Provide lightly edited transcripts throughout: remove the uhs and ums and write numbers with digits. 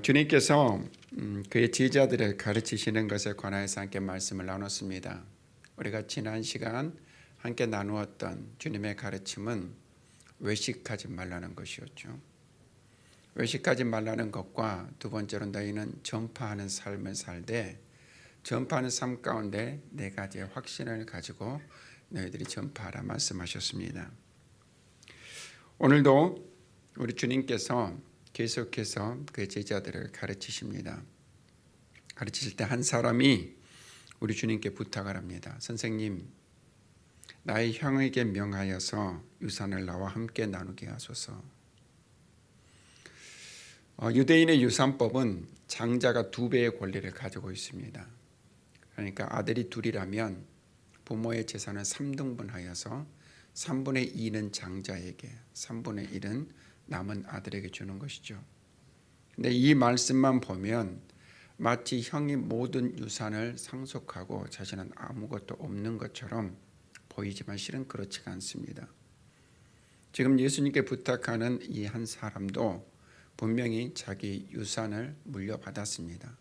주님께서 그의 제자들을 가르치시는 것에 관하여서 함께 말씀을 나눴습니다. 우리가 지난 시간 함께 나누었던 주님의 가르침은 외식하지 말라는 것이었죠. 외식하지 말라는 것과 두 번째로 너희는 전파하는 삶을 살되 전파하는 삶 가운데 네 가지의 확신을 가지고 너희들이 전파하라 말씀하셨습니다. 오늘도 우리 주님께서 계속해서 그 제자들을 가르치십니다. 가르치실 때 한 사람이 우리 주님께 부탁을 합니다. 선생님, 나의 형에게 명하여서 유산을 나와 함께 나누게 하소서. 유대인의 유산법은 장자가 2배의 권리를 가지고 있습니다. 그러니까 아들이 둘이라면 부모의 재산은 3등분하여서 3분의 2는 장자에게, 3분의 1은 남은 아들에게 주는 것이죠. 근데 이 말씀만 보면 마치 형이 모든 유산을 상속하고 자신은 아무것도 없는 것처럼 보이지만 실은 그렇지가 않습니다. 지금 예수님께 부탁하는 이 한 사람도 분명히 자기 유산을 물려받았습니다.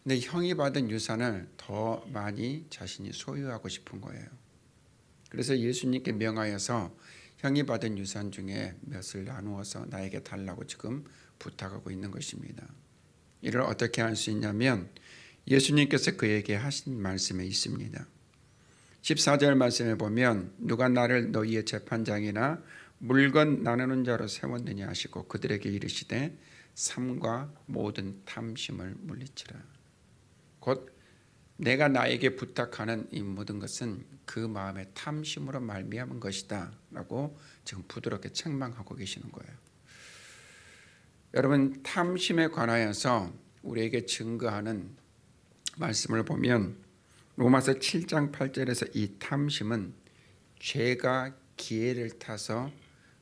근데 형이 받은 유산을 더 많이 자신이 소유하고 싶은 거예요. 그래서 예수님께 명하여서 형이 받은 유산 중에 몇을 나누어서 나에게 달라고 지금 부탁하고 있는 것입니다. 이를 어떻게 할 수 있냐면 예수님께서 그에게 하신 말씀에 있습니다. 14절 말씀에 보면 누가 나를 너희의 재판장이나 물건 나누는 자로 세웠느냐 하시고 그들에게 이르시되 삶과 모든 탐심을 물리치라. 곧 내가 나에게 부탁하는 이 모든 것은 그 마음의 탐심으로 말미암은 것이다 라고 지금 부드럽게 책망하고 계시는 거예요. 여러분, 탐심에 관하여서 우리에게 증거하는 말씀을 보면 로마서 7장 8절에서 이 탐심은 죄가 기회를 타서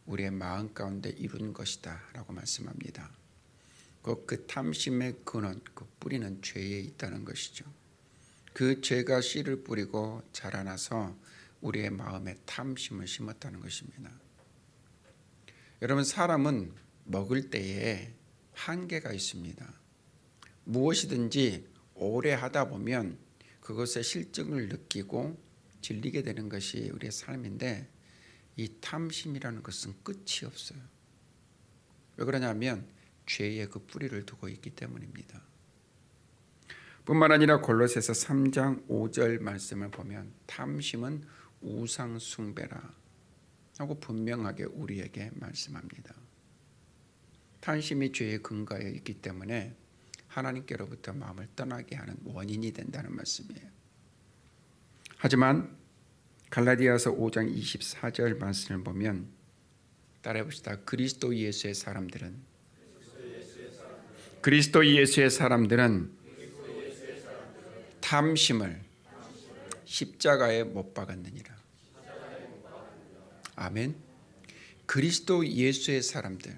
우리의 마음 가운데 이룬 것이다 라고 말씀합니다. 그 탐심의 근원, 그 뿌리는 죄에 있다는 것이죠. 그 죄가 씨를 뿌리고 자라나서 우리의 마음에 탐심을 심었다는 것입니다. 여러분, 사람은 먹을 때에 한계가 있습니다. 무엇이든지 오래 하다 보면 그것의 실증을 느끼고 질리게 되는 것이 우리의 삶인데 이 탐심이라는 것은 끝이 없어요. 왜 그러냐면 죄의 그 뿌리를 두고 있기 때문입니다. 뿐만 아니라 골로새서 3장 5절 말씀을 보면 탐심은 우상 숭배라 하고 분명하게 우리에게 말씀합니다. 탐심이 죄의 근거에 있기 때문에 하나님께로부터 마음을 떠나게 하는 원인이 된다는 말씀이에요. 하지만 갈라디아서 5장 24절 말씀을 보면 따라해 봅시다. 그리스도 예수의 사람들은 탐심을 십자가에 못 박았느니라. 아멘. 그리스도 예수의 사람들,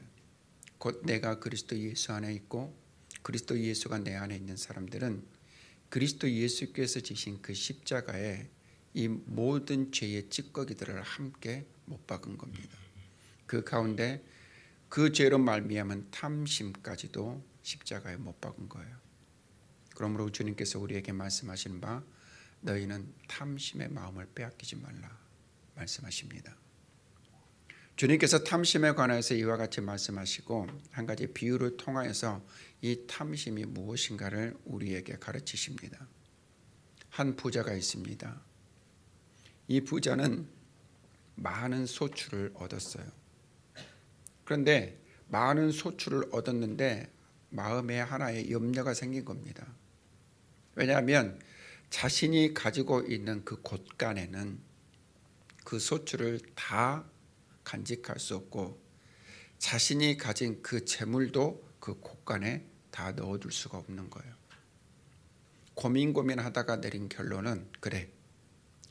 곧 내가 그리스도 예수 안에 있고 그리스도 예수가 내 안에 있는 사람들은 그리스도 예수께서 지신 그 십자가에 이 모든 죄의 찌꺼기들을 함께 못 박은 겁니다. 그 가운데 그 죄로 말미암은 탐심까지도 십자가에 못 박은 거예요. 그러므로 주님께서 우리에게 말씀하시는 바 너희는 탐심의 마음을 빼앗기지 말라 말씀하십니다. 주님께서 탐심에 관해서 이와 같이 말씀하시고 한 가지 비유를 통하여서 이 탐심이 무엇인가를 우리에게 가르치십니다. 한 부자가 있습니다. 이 부자는 많은 소출을 얻었어요. 그런데 많은 소출을 얻었는데 마음에 하나의 염려가 생긴 겁니다. 왜냐하면 자신이 가지고 있는 그 곳간에는 그 소출을 다 간직할 수 없고 자신이 가진 그 재물도 그 곳간에 다 넣어둘 수가 없는 거예요. 고민하다가 내린 결론은 그래,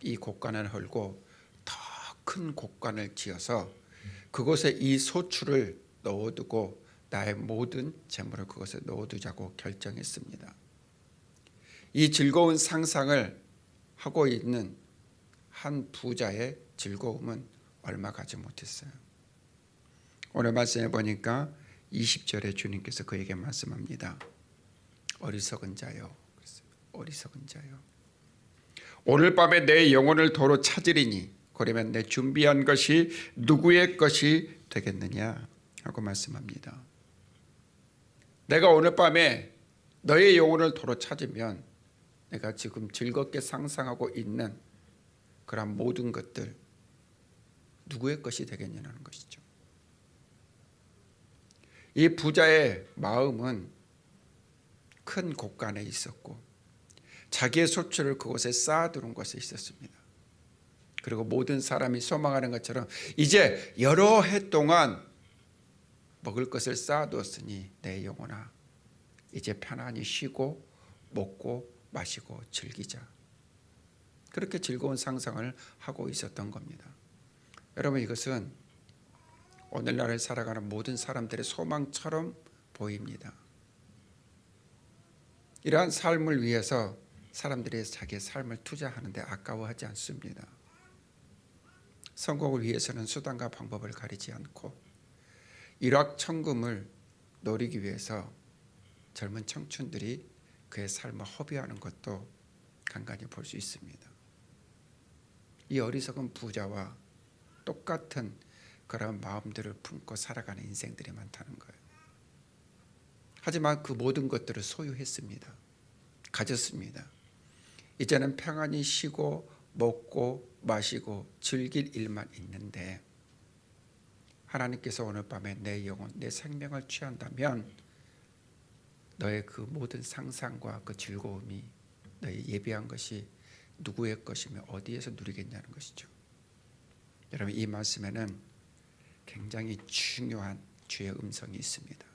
이 곳간을 헐고 더 큰 곳간을 지어서 그곳에 이 소출을 넣어두고 나의 모든 재물을 그것에 넣어두자고 결정했습니다. 이 즐거운 상상을 하고 있는 한 부자의 즐거움은 얼마 가지 못했어요. 오늘 말씀해 보니까 20절에 주님께서 그에게 말씀합니다. 어리석은 자요. 어리석은 자요. 오늘 밤에 내 영혼을 도로 찾으리니 그러면 내 준비한 것이 누구의 것이 되겠느냐 하고 말씀합니다. 내가 오늘 밤에 너의 영혼을 도로 찾으면 내가 지금 즐겁게 상상하고 있는 그런 모든 것들 누구의 것이 되겠냐는 것이죠. 이 부자의 마음은 큰 곳간에 있었고 자기의 소출을 그곳에 쌓아두는 것에 있었습니다. 그리고 모든 사람이 소망하는 것처럼 이제 여러 해 동안 먹을 것을 쌓아두었으니 내 영혼아 이제 편안히 쉬고 먹고 마시고 즐기자. 그렇게 즐거운 상상을 하고 있었던 겁니다. 여러분, 이것은 오늘날을 살아가는 모든 사람들의 소망처럼 보입니다. 이러한 삶을 위해서 사람들이 자기의 삶을 투자하는데 아까워하지 않습니다. 성공을 위해서는 수단과 방법을 가리지 않고 일확천금을 노리기 위해서 젊은 청춘들이 그의 삶을 허비하는 것도 간간히 볼 수 있습니다. 이 어리석은 부자와 똑같은 그런 마음들을 품고 살아가는 인생들이 많다는 거예요. 하지만 그 모든 것들을 소유했습니다. 가졌습니다. 이제는 평안히 쉬고 먹고 마시고 즐길 일만 있는데 하나님께서 오늘 밤에 내 영혼, 내 생명을 취한다면 너의 그 모든 상상과 그 즐거움이 너의 예비한 것이 누구의 것이며 어디에서 누리겠냐는 것이죠. 여러분, 이 말씀에는 굉장히 중요한 주의 음성이 있습니다.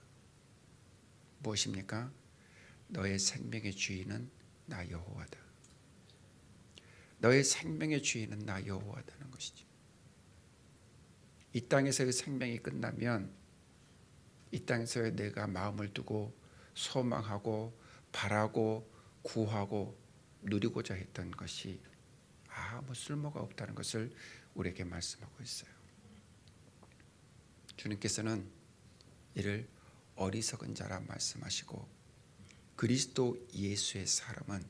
무엇입니까? 너의 생명의 주인은 나 여호와다. 너의 생명의 주인은 나 여호와다는 것이죠. 이 땅에서의 생명이 끝나면 이 땅에서 내가 마음을 두고 소망하고 바라고 구하고 누리고자 했던 것이 아무 쓸모가 없다는 것을 우리에게 말씀하고 있어요. 주님께서는 이를 어리석은 자라 말씀하시고 그리스도 예수의 사람은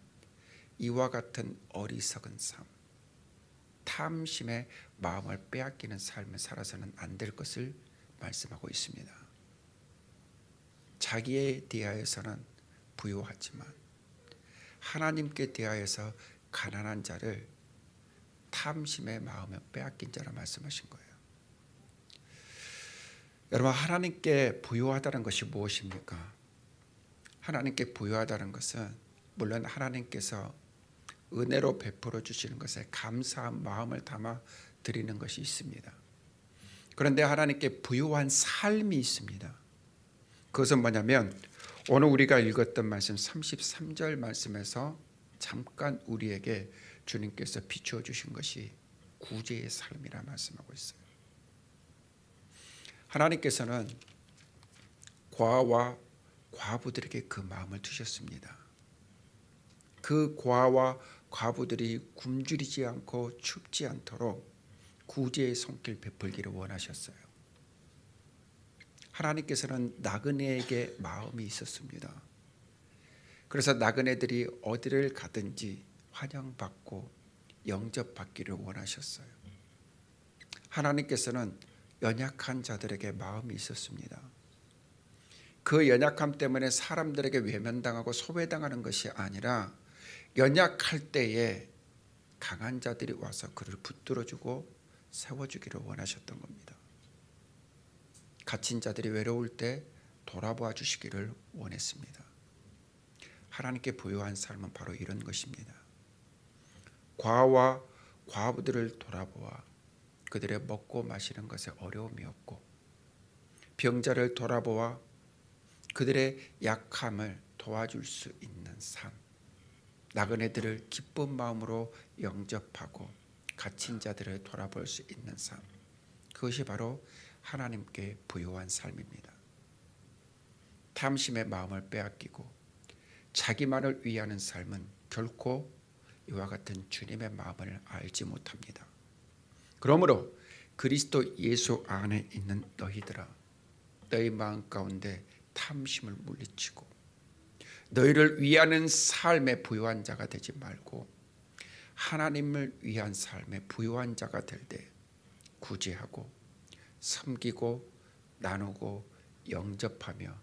이와 같은 어리석은 삶, 탐심의 마음을 빼앗기는 삶을 살아서는 안 될 것을 말씀하고 있습니다. 자기에 대하여서는 부유하지만 하나님께 대하여서 가난한 자를 탐심의 마음을 빼앗긴 자라 말씀하신 거예요. 여러분, 하나님께 부유하다는 것이 무엇입니까? 하나님께 부유하다는 것은 물론 하나님께서 은혜로 베풀어 주시는 것에 감사한 마음을 담아 드리는 것이 있습니다. 그런데 하나님께 부유한 삶이 있습니다. 그것은 뭐냐면 오늘 우리가 읽었던 말씀 33절 말씀에서 잠깐 우리에게 주님께서 비추어 주신 것이 구제의 삶이라 말씀하고 있어요. 하나님께서는 과와 과부들에게 그 마음을 두셨습니다. 그 과와 과부들이 굶주리지 않고 춥지 않도록 구제의 손길 베풀기를 원하셨어요. 하나님께서는 나그네에게 마음이 있었습니다. 그래서 나그네들이 어디를 가든지 환영받고 영접받기를 원하셨어요. 하나님께서는 연약한 자들에게 마음이 있었습니다. 그 연약함 때문에 사람들에게 외면당하고 소외당하는 것이 아니라 연약할 때에 강한 자들이 와서 그를 붙들어주고 세워주기를 원하셨던 겁니다. 갇힌 자들이 외로울 때 돌아보아 주시기를 원했습니다. 하나님께 부유한 삶은 바로 이런 것입니다. 과와 과부들을 돌아보아 그들의 먹고 마시는 것에 어려움이 없고 병자를 돌아보아 그들의 약함을 도와줄 수 있는 삶, 나그네들을 기쁜 마음으로 영접하고 갇힌 자들을 돌아볼 수 있는 삶, 그것이 바로 하나님께 부유한 삶입니다. 탐심의 마음을 빼앗기고 자기만을 위하는 삶은 결코 이와 같은 주님의 마음을 알지 못합니다. 그러므로 그리스도 예수 안에 있는 너희들아, 너희 마음 가운데 탐심을 물리치고 너희를 위하는 삶에 부유한 자가 되지 말고 하나님을 위한 삶에 부유한 자가 될 때 구제하고 섬기고 나누고 영접하며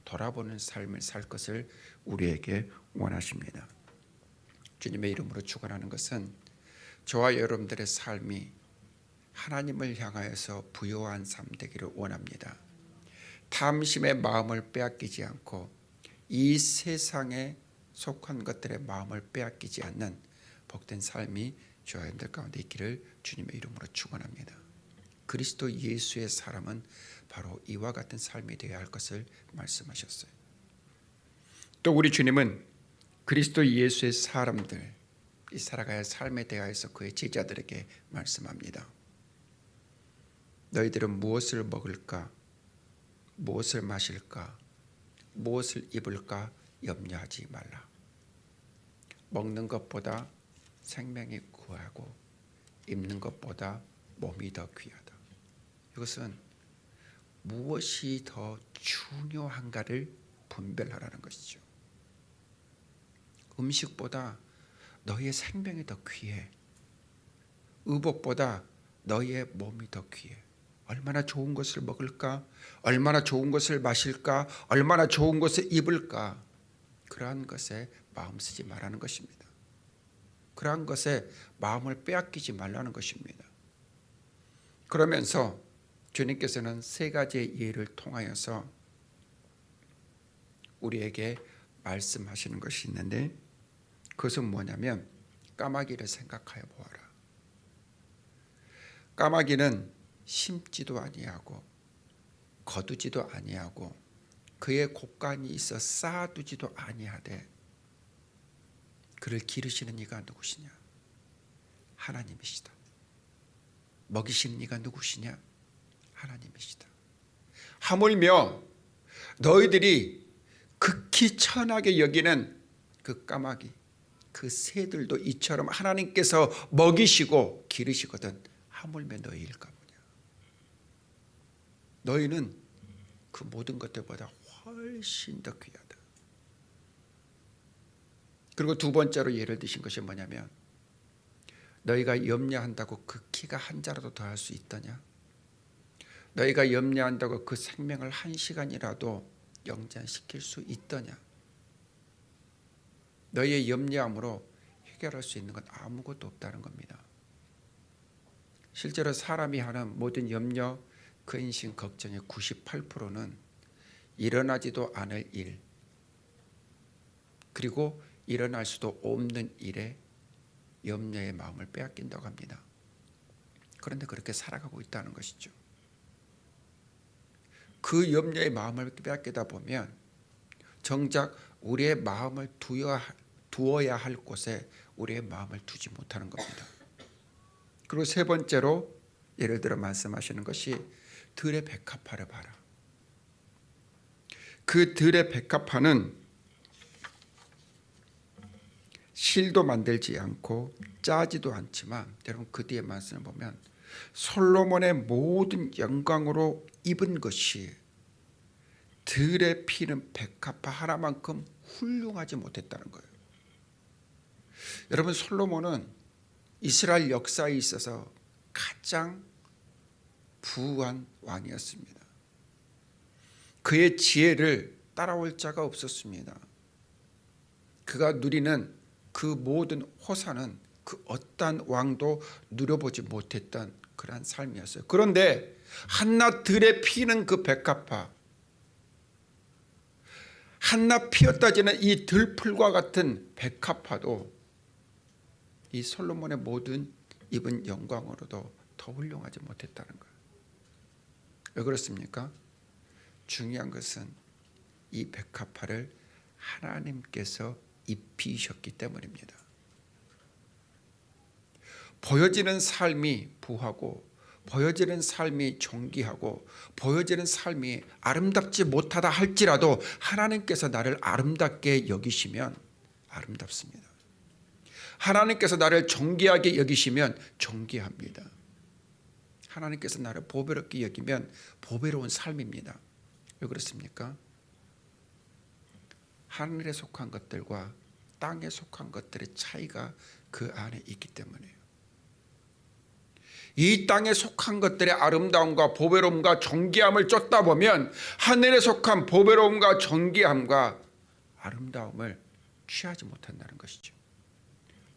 돌아보는 삶을 살 것을 우리에게 원하십니다. 주님의 이름으로 축원하는 것은 저와 여러분들의 삶이 하나님을 향하여서 부유한 삶 되기를 원합니다. 탐심의 마음을 빼앗기지 않고 이 세상에 속한 것들의 마음을 빼앗기지 않는 복된 삶이 저와 여러분들 가운데 있기를 주님의 이름으로 축원합니다. 그리스도 예수의 사람은 바로 이와 같은 삶이 되어야 할 것을 말씀하셨어요. 또 우리 주님은 그리스도 예수의 사람들, 이 살아가야 할 삶에 대하여서 그의 제자들에게 말씀합니다. 너희들은 무엇을 먹을까, 무엇을 마실까, 무엇을 입을까 염려하지 말라. 먹는 것보다 생명이 구하고 입는 것보다 몸이 더 귀하다. 이것은 무엇이 더 중요한가를 분별하라는 것이죠. 음식보다 너희의 생명이 더 귀해. 의복보다 너희의 몸이 더 귀해. 얼마나 좋은 것을 먹을까? 얼마나 좋은 것을 마실까? 얼마나 좋은 것을 입을까? 그러한 것에 마음 쓰지 말라는 것입니다. 그러한 것에 마음을 빼앗기지 말라는 것입니다. 그러면서 주님께서는 세 가지의 예를 통하여서 우리에게 말씀하시는 것이 있는데 그것은 뭐냐면 까마귀를 생각하여 보아라. 까마귀는 심지도 아니하고 거두지도 아니하고 그의 곡간이 있어 쌓아두지도 아니하되 그를 기르시는 이가 누구시냐? 하나님이시다. 먹이시는 이가 누구시냐? 하나님이시다. 하물며 너희들이 극히 천하게 여기는 그 까마귀, 그 새들도 이처럼 하나님께서 먹이시고 기르시거든 하물며 너희일까 보냐. 너희는 그 모든 것들보다 훨씬 더 귀하다. 그리고 두 번째로 예를 드신 것이 뭐냐면 너희가 염려한다고 그 키가 한 자라도 더할 수 있더냐? 너희가 염려한다고 그 생명을 한 시간이라도 영전시킬 수 있더냐? 너희의 염려함으로 해결할 수 있는 건 아무것도 없다는 겁니다. 실제로 사람이 하는 모든 염려, 근심, 걱정의 98%는 일어나지도 않을 일, 그리고 일어날 수도 없는 일에 염려의 마음을 빼앗긴다고 합니다. 그런데 그렇게 살아가고 있다는 것이죠. 그 염려의 마음을 빼앗기다 보면 정작 우리의 마음을 두어야 할 곳에 우리의 마음을 두지 못하는 겁니다. 그리고 세 번째로 예를 들어 말씀하시는 것이 들의 백합화를 봐라. 그 들의 백합화는 실도 만들지 않고 짜지도 않지만 여러분 그 뒤에 말씀을 보면 솔로몬의 모든 영광으로 입은 것이 들에 피는 백합화 하나만큼 훌륭하지 못했다는 거예요. 여러분 솔로몬은 이스라엘 역사에 있어서 가장 부한 왕이었습니다. 그의 지혜를 따라올 자가 없었습니다. 그가 누리는 그 모든 호사는 그 어떠한 왕도 누려보지 못했던 그러한 삶이었어요. 그런데 한낱 들에 피는 그 백합화, 한낱 피었다지는 이 들풀과 같은 백합화도 이 솔로몬의 모든 입은 영광으로도 더 훌륭하지 못했다는 거예요. 왜 그렇습니까? 중요한 것은 이 백합화를 하나님께서 입히셨기 때문입니다. 보여지는 삶이 부하고 보여지는 삶이 존귀하고 보여지는 삶이 아름답지 못하다 할지라도 하나님께서 나를 아름답게 여기시면 아름답습니다. 하나님께서 나를 존귀하게 여기시면 존귀합니다. 하나님께서 나를 보배롭게 여기면 보배로운 삶입니다. 왜 그렇습니까? 하늘에 속한 것들과 땅에 속한 것들의 차이가 그 안에 있기 때문이에요. 이 땅에 속한 것들의 아름다움과 보배로움과 존귀함을 쫓다 보면 하늘에 속한 보배로움과 존귀함과 아름다움을 취하지 못한다는 것이죠.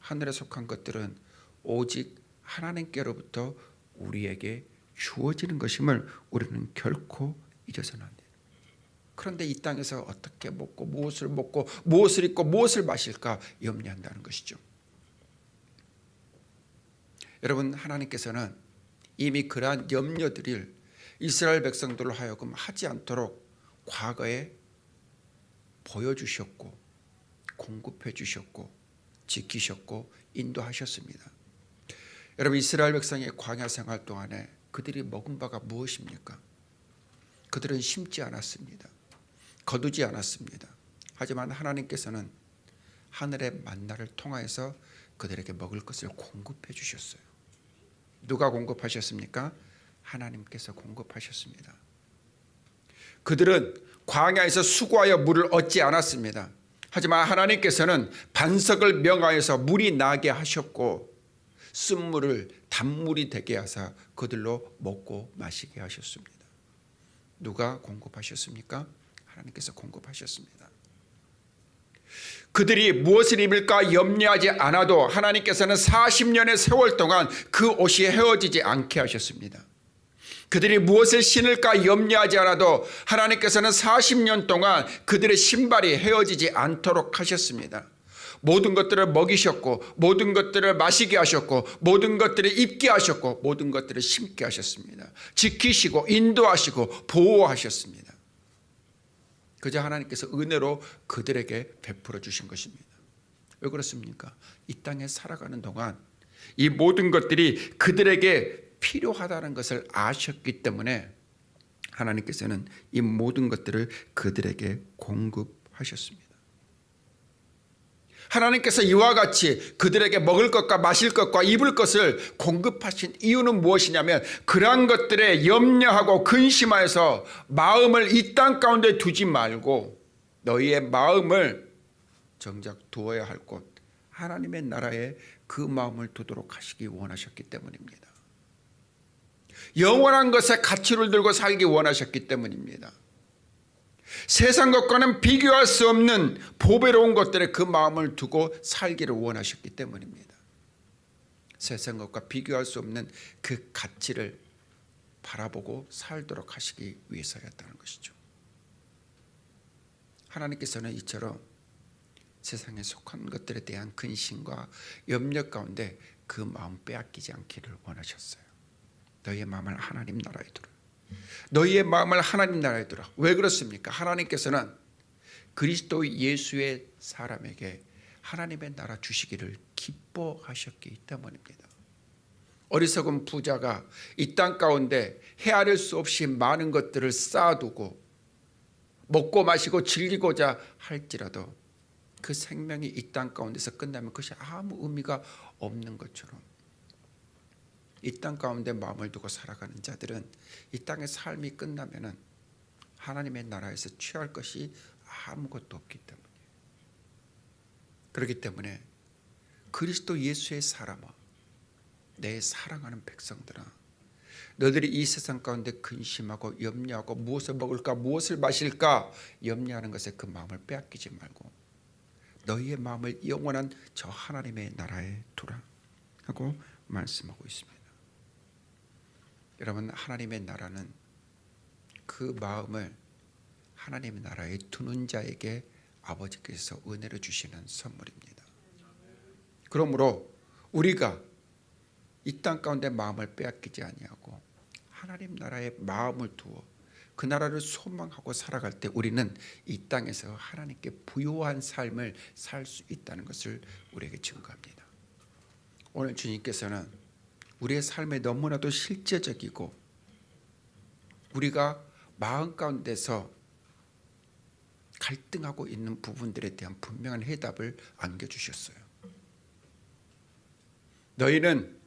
하늘에 속한 것들은 오직 하나님께로부터 우리에게 주어지는 것임을 우리는 결코 잊어서는 안 돼요. 그런데 이 땅에서 어떻게 먹고 무엇을 입고 무엇을 마실까 염려한다는 것이죠. 여러분, 하나님께서는 이미 그러한 염려들을 이스라엘 백성들로 하여금 하지 않도록 과거에 보여주셨고 공급해 주셨고 지키셨고 인도하셨습니다. 여러분, 이스라엘 백성의 광야 생활 동안에 그들이 먹은 바가 무엇입니까? 그들은 심지 않았습니다. 거두지 않았습니다. 하지만 하나님께서는 하늘의 만나를 통하여서 그들에게 먹을 것을 공급해 주셨어요. 누가 공급하셨습니까? 하나님께서 공급하셨습니다. 그들은 광야에서 수고하여 물을 얻지 않았습니다. 하지만 하나님께서는 반석을 명하여서 물이 나게 하셨고 쓴물을 단물이 되게 하사 그들로 먹고 마시게 하셨습니다. 누가 공급하셨습니까? 하나님께서 공급하셨습니다. 그들이 무엇을 입을까 염려하지 않아도 하나님께서는 40년의 세월 동안 그 옷이 헤어지지 않게 하셨습니다. 그들이 무엇을 신을까 염려하지 않아도 하나님께서는 40년 동안 그들의 신발이 헤어지지 않도록 하셨습니다. 모든 것들을 먹이셨고 모든 것들을 마시게 하셨고 모든 것들을 입게 하셨고 모든 것들을 심게 하셨습니다. 지키시고 인도하시고 보호하셨습니다. 그저 하나님께서 은혜로 그들에게 베풀어 주신 것입니다. 왜 그렇습니까? 이 땅에 살아가는 동안 이 모든 것들이 그들에게 필요하다는 것을 아셨기 때문에 하나님께서는 이 모든 것들을 그들에게 공급하셨습니다. 하나님께서 이와 같이 그들에게 먹을 것과 마실 것과 입을 것을 공급하신 이유는 무엇이냐면 그러한 것들에 염려하고 근심하여서 마음을 이 땅 가운데 두지 말고 너희의 마음을 정작 두어야 할 곳 하나님의 나라에 그 마음을 두도록 하시기 원하셨기 때문입니다. 영원한 것에 가치를 들고 살기 원하셨기 때문입니다. 세상 것과는 비교할 수 없는 보배로운 것들에 그 마음을 두고 살기를 원하셨기 때문입니다. 세상 것과 비교할 수 없는 그 가치를 바라보고 살도록 하시기 위해서였다는 것이죠. 하나님께서는 이처럼 세상에 속한 것들에 대한 근심과 염려 가운데 그 마음 빼앗기지 않기를 원하셨어요. 너희의 마음을 하나님 나라에 두라. 너희의 마음을 하나님 나라에 두라. 왜 그렇습니까? 하나님께서는 그리스도 예수의 사람에게 하나님의 나라 주시기를 기뻐하셨기 때문입니다. 어리석은 부자가 이 땅 가운데 헤아릴 수 없이 많은 것들을 쌓아두고 먹고 마시고 즐기고자 할지라도 그 생명이 이 땅 가운데서 끝나면 그것이 아무 의미가 없는 것처럼 이 땅 가운데 마음을 두고 살아가는 자들은 이 땅의 삶이 끝나면은 하나님의 나라에서 취할 것이 아무것도 없기 때문이에요. 그렇기 때문에 그리스도 예수의 사람아, 내 사랑하는 백성들아, 너희들이 이 세상 가운데 근심하고 염려하고 무엇을 먹을까 무엇을 마실까 염려하는 것에 그 마음을 빼앗기지 말고 너희의 마음을 영원한 저 하나님의 나라에 두라 하고 말씀하고 있습니다. 여러분, 하나님의 나라는 그 마음을 하나님의 나라에 두는 자에게 아버지께서 은혜를 주시는 선물입니다. 그러므로 우리가 이 땅 가운데 마음을 빼앗기지 아니하고 하나님 나라에 마음을 두어 그 나라를 소망하고 살아갈 때 우리는 이 땅에서 하나님께 부요한 삶을 살 수 있다는 것을 우리에게 증거합니다. 오늘 주님께서는 우리의 삶에 너무나도 실제적이고 우리가 마음 가운데서 갈등하고 있는 부분들에 대한 분명한 해답을 안겨주셨어요. 너희는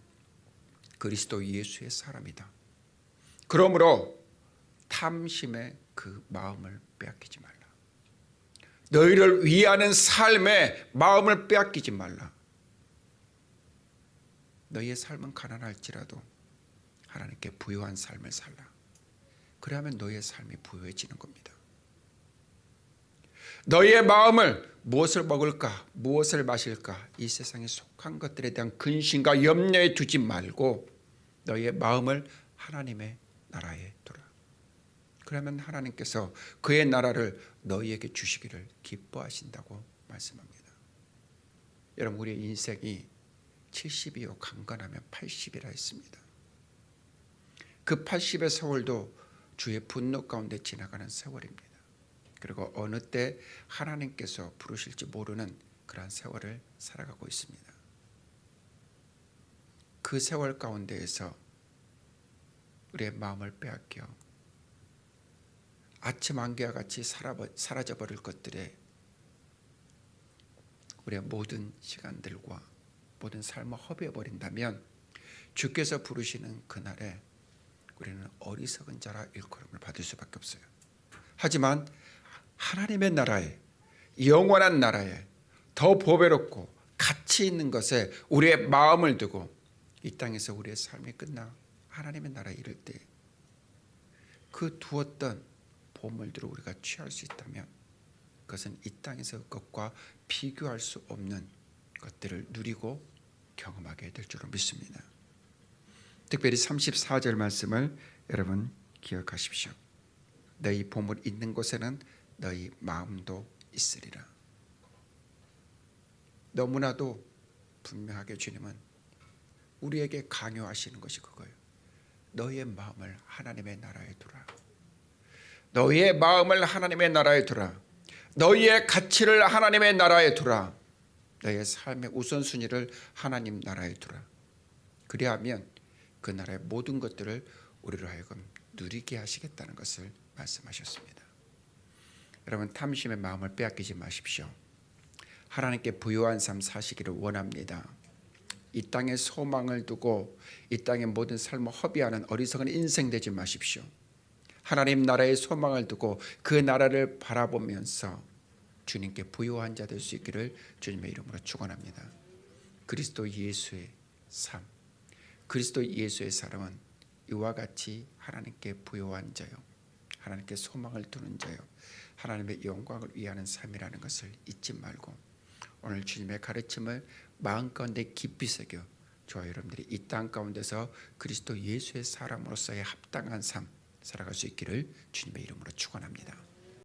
그리스도 예수의 사람이다. 그러므로 탐심의 그 마음을 빼앗기지 말라. 너희를 위하는 삶의 마음을 빼앗기지 말라. 너희의 삶은 가난할지라도 하나님께 부유한 삶을 살라. 그러면 너희의 삶이 부유해지는 겁니다. 너희의 마음을 무엇을 먹을까, 무엇을 마실까, 이 세상에 속한 것들에 대한 근심과 염려에 두지 말고 너희의 마음을 하나님의 나라에 두라. 그러면 하나님께서 그의 나라를 너희에게 주시기를 기뻐하신다고 말씀합니다. 여러분, 우리의 인생이 70이요 강건하면 80이라 했습니다. 그 80의 세월도 주의 분노 가운데 지나가는 세월입니다. 그리고 어느 때 하나님께서 부르실지 모르는 그러한 세월을 살아가고 있습니다. 그 세월 가운데에서 우리의 마음을 빼앗겨 아침 안개와 같이 사라져버릴 것들에 우리의 모든 시간들과 모든 삶을 허비해버린다면 주께서 부르시는 그날에 우리는 어리석은 자라 일컬음을 받을 수밖에 없어요. 하지만 하나님의 나라에, 영원한 나라에 더 보배롭고 가치 있는 것에 우리의 마음을 두고 이 땅에서 우리의 삶이 끝나 하나님의 나라에 이를 때 그 두었던 보물들을 우리가 취할 수 있다면 그것은 이 땅에서 그것과 비교할 수 없는 것들을 누리고 경험하게 될 줄로 믿습니다. 특별히 34절 말씀을 여러분 기억하십시오. 너희 보물 있는 곳에는 너희 마음도 있으리라. 너무나도 분명하게 주님은 우리에게 강요하시는 것이 그거예요. 너희의 마음을 하나님의 나라에 두라. 너희의 마음을 하나님의 나라에 두라. 너희의 가치를 하나님의 나라에 두라. 너희의 삶의 우선순위를 하나님 나라에 두라. 그리하면 그 나라의 모든 것들을 우리로 하여금 누리게 하시겠다는 것을 말씀하셨습니다. 여러분, 탐심의 마음을 빼앗기지 마십시오. 하나님께 부유한 삶 사시기를 원합니다. 이 땅에 소망을 두고 이 땅의 모든 삶을 허비하는 어리석은 인생 되지 마십시오. 하나님 나라의 소망을 두고 그 나라를 바라보면서 주님께 부유한 자 될 수 있기를 주님의 이름으로 축원합니다. 그리스도 예수의 삶, 그리스도 예수의 사람은 이와 같이 하나님께 부유한 자요, 하나님께 소망을 두는 자요, 하나님의 영광을 위하는 삶이라는 것을 잊지 말고 오늘 주님의 가르침을 마음 가운데 깊이 새겨 저와 여러분들이 이 땅 가운데서 그리스도 예수의 사람으로서의 합당한 삶 살아갈 수 있기를 주님의 이름으로 축원합니다.